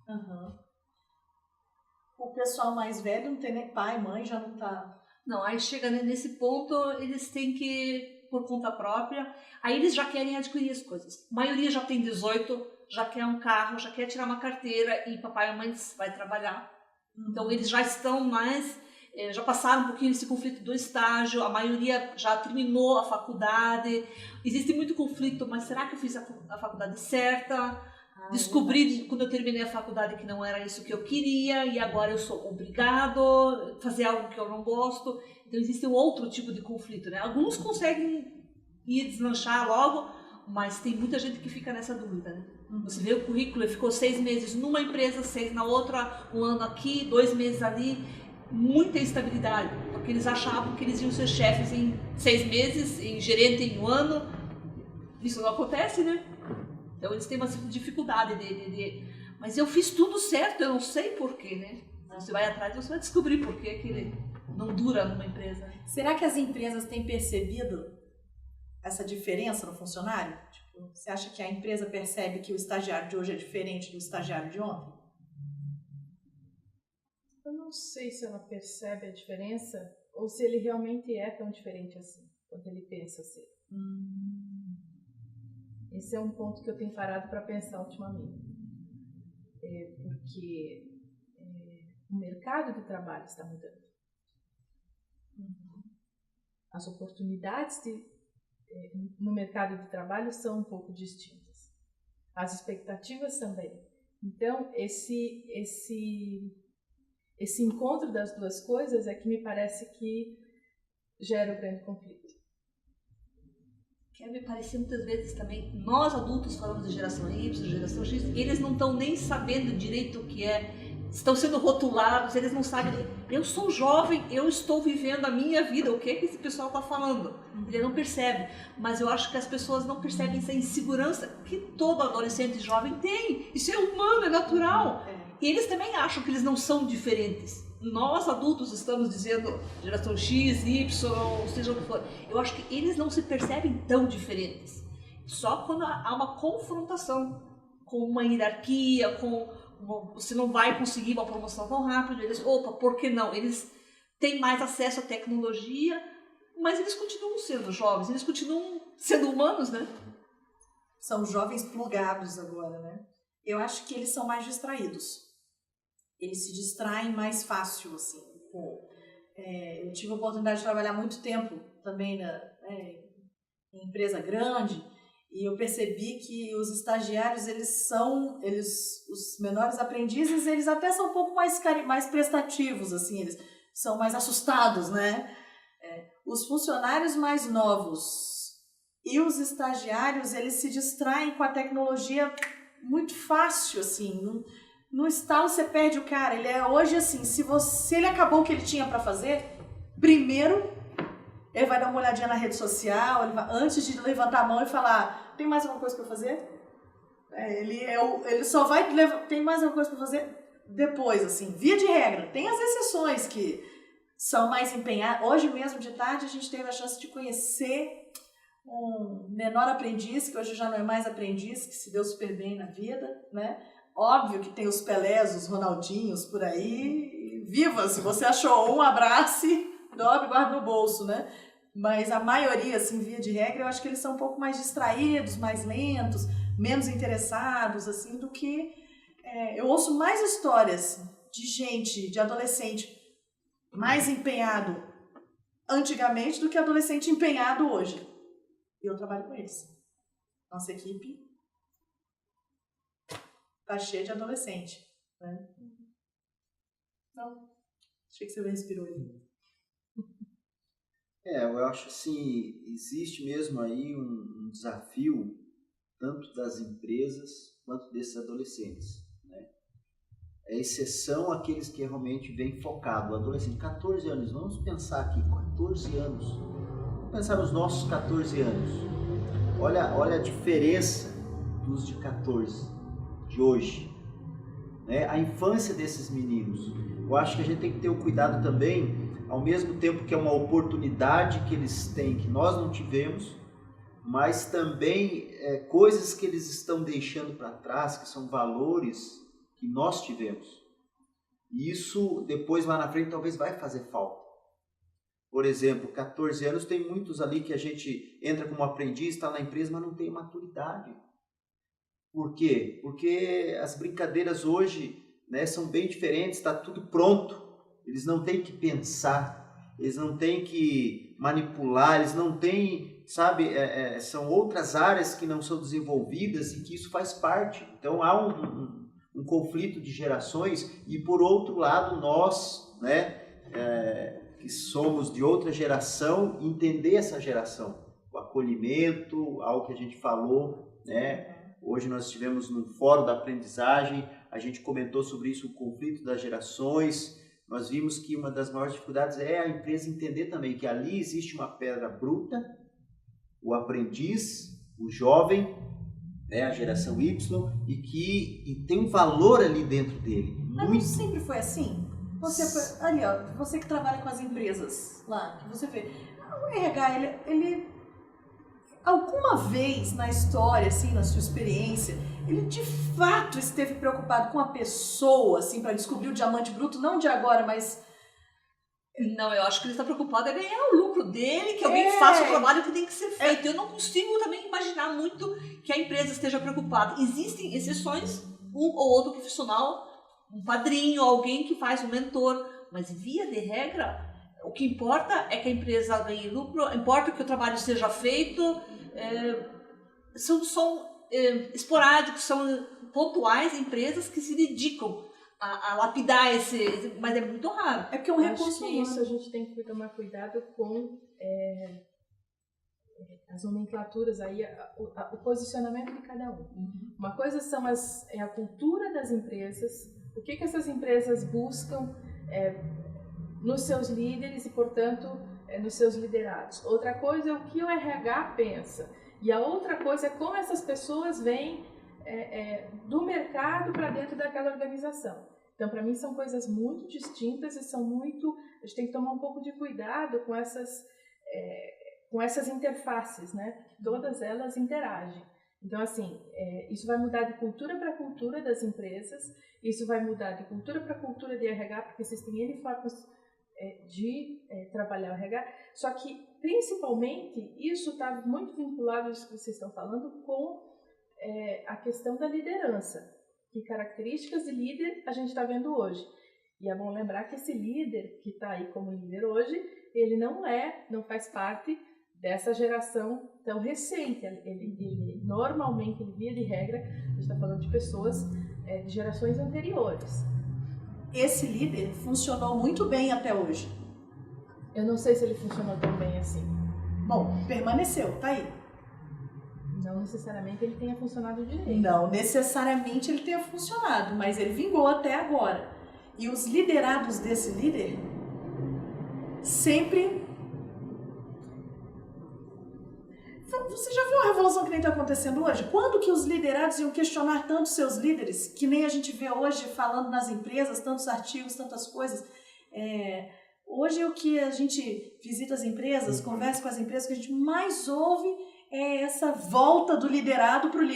Uhum. O pessoal mais velho não tem nem pai, mãe, já não tá... Não, aí chega nesse ponto, eles têm que, por conta própria, aí eles já querem adquirir as coisas. A maioria já tem 18, já quer um carro, já quer tirar uma carteira e papai e mãe vai trabalhar. Então eles já estão mais, já passaram um pouquinho esse conflito do estágio, a maioria já terminou a faculdade. Existe muito conflito, mas será que eu fiz a faculdade certa? Descobri quando eu terminei a faculdade que não era isso que eu queria e agora eu sou obrigado a fazer algo que eu não gosto. Então existe um outro tipo de conflito, né? Alguns conseguem ir deslanchar logo, mas tem muita gente que fica nessa dúvida, né? Você vê o currículo, ele ficou 6 meses numa empresa, 6 na outra, 1 ano aqui, 2 meses ali, muita instabilidade, porque eles achavam que eles iam ser chefes em 6 meses, em gerente em 1 ano. Isso não acontece, né? Então eles têm uma dificuldade mas eu fiz tudo certo, eu não sei porquê, né? Você vai atrás e você vai descobrir porquê que ele não dura numa empresa. Será que as empresas têm percebido essa diferença no funcionário? Tipo, você acha que a empresa percebe que o estagiário de hoje é diferente do estagiário de ontem? Eu não sei se ela percebe a diferença ou se ele realmente é tão diferente assim, quanto ele pensa ser. Esse é um ponto que eu tenho parado para pensar ultimamente. Porque o mercado de trabalho está mudando. As oportunidades no mercado de trabalho são um pouco distintas. As expectativas também. Então, esse encontro das duas coisas é que me parece que gera um grande conflito. Quer me parecer muitas vezes também, nós adultos falamos de geração Y, geração X, eles não estão nem sabendo direito o que é, estão sendo rotulados, eles não sabem. Eu sou jovem, eu estou vivendo a minha vida, o que é que esse pessoal está falando? Ele não percebe, mas eu acho que as pessoas não percebem essa insegurança que todo adolescente jovem tem. Isso é humano, é natural. E eles também acham que eles não são diferentes. Nós adultos estamos dizendo geração X, Y, seja o que for. Eu acho que eles não se percebem tão diferentes. Só quando há uma confrontação com uma hierarquia, você não vai conseguir uma promoção tão rápido. Eles, opa, por que não? Eles têm mais acesso à tecnologia, mas eles continuam sendo jovens, eles continuam sendo humanos, né? São jovens plugados agora, né? Eu acho que eles são mais distraídos. Eles se distraem mais fácil, assim. Eu tive a oportunidade de trabalhar muito tempo também em empresa grande e eu percebi que os estagiários, os menores aprendizes, eles até são um pouco mais prestativos, assim, eles são mais assustados, né? Os funcionários mais novos e os estagiários, eles se distraem com a tecnologia muito fácil, assim, no estalo você perde o cara. Ele é hoje assim, se ele acabou o que ele tinha para fazer, primeiro ele vai dar uma olhadinha na rede social, antes de levantar a mão e falar, tem mais alguma coisa para fazer? Ele só vai tem mais alguma coisa para fazer depois, assim, via de regra. Tem as exceções que são mais empenhadas. Hoje mesmo de tarde a gente teve a chance de conhecer um menor aprendiz, que hoje já não é mais aprendiz, que se deu super bem na vida, né? Óbvio que tem os Pelés, os Ronaldinhos por aí, viva, se você achou um, abrace, dobre, guarda no bolso, né? Mas a maioria, assim, via de regra, eu acho que eles são um pouco mais distraídos, mais lentos, menos interessados, assim, do que... eu ouço mais histórias de gente, de adolescente mais empenhado antigamente do que adolescente empenhado hoje. E eu trabalho com eles. Nossa equipe tá cheia de adolescente, né? Não, achei que você respirou ali. Eu acho assim, existe mesmo aí um desafio, tanto das empresas quanto desses adolescentes, né? É exceção aqueles que realmente vêm focado, o adolescente, 14 anos, vamos pensar aqui, 14 anos, vamos pensar nos nossos 14 anos, olha a diferença dos de 14, de hoje, né? A infância desses meninos, eu acho que a gente tem que ter o cuidado também, ao mesmo tempo que é uma oportunidade que eles têm, que nós não tivemos, mas também coisas que eles estão deixando para trás, que são valores que nós tivemos. E isso, depois, lá na frente, talvez vai fazer falta. Por exemplo, 14 anos, tem muitos ali que a gente entra como aprendiz, está na empresa, mas não tem maturidade. Por quê? Porque as brincadeiras hoje, né, são bem diferentes, está tudo pronto. Eles não têm que pensar, eles não têm que manipular, eles não têm, sabe, são outras áreas que não são desenvolvidas e que isso faz parte. Então há um conflito de gerações e, por outro lado, nós, né, que somos de outra geração, entender essa geração, o acolhimento, algo que a gente falou, né? Hoje nós estivemos num fórum da aprendizagem, a gente comentou sobre isso, o conflito das gerações. Nós vimos que uma das maiores dificuldades é a empresa entender também que ali existe uma pedra bruta, o aprendiz, o jovem, né, a geração Y, e tem um valor ali dentro dele. Mas não sempre foi assim? Você, ali, ó, você que trabalha com as empresas lá, que você vê, o RH, ele alguma vez na história, assim, na sua experiência, ele de fato esteve preocupado com a pessoa, assim, para descobrir o diamante bruto, não de agora, mas... Não, eu acho que ele está preocupado em ganhar o lucro dele, que alguém faça o trabalho que tem que ser feito. Eu não consigo também imaginar muito que a empresa esteja preocupada. Existem exceções, um ou outro profissional, um padrinho, alguém que faz um mentor, mas via de regra, o que importa é que a empresa ganhe lucro, importa que o trabalho seja feito, são esporádicos, são pontuais empresas que se dedicam a lapidar mas é muito raro. É porque é um recurso humano. Isso a gente tem que tomar cuidado com as nomenclaturas aí, o posicionamento de cada um. Uma coisa é a cultura das empresas, o que essas empresas buscam nos seus líderes e, portanto, nos seus liderados. Outra coisa é o que o RH pensa. E a outra coisa é como essas pessoas vêm do mercado para dentro daquela organização. Então, para mim, são coisas muito distintas e a gente tem que tomar um pouco de cuidado com essas interfaces, né? Todas elas interagem. Então, assim, isso vai mudar de cultura para cultura das empresas, isso vai mudar de cultura para cultura de RH, porque existem N formas de trabalhar o RH, só que, principalmente, isso está muito vinculado, isso que vocês estão falando, com a questão da liderança. Que características de líder a gente está vendo hoje. E é bom lembrar que esse líder que está aí como líder hoje, ele não faz parte dessa geração tão recente. Ele normalmente, via de regra, a gente está falando de pessoas de gerações anteriores. Esse líder funcionou muito bem até hoje. Eu não sei se ele funcionou tão bem assim. Bom, permaneceu, tá aí. Não necessariamente ele tenha funcionado direito. Não necessariamente ele tenha funcionado, mas ele vingou até agora. E os liderados desse líder sempre... Você já viu a revolução que nem está acontecendo hoje? Quando que os liderados iam questionar tanto seus líderes, que nem a gente vê hoje falando nas empresas, tantos artigos, tantas coisas? Hoje o que a gente visita as empresas, conversa com as empresas, o que a gente mais ouve é essa volta do liderado para o líder.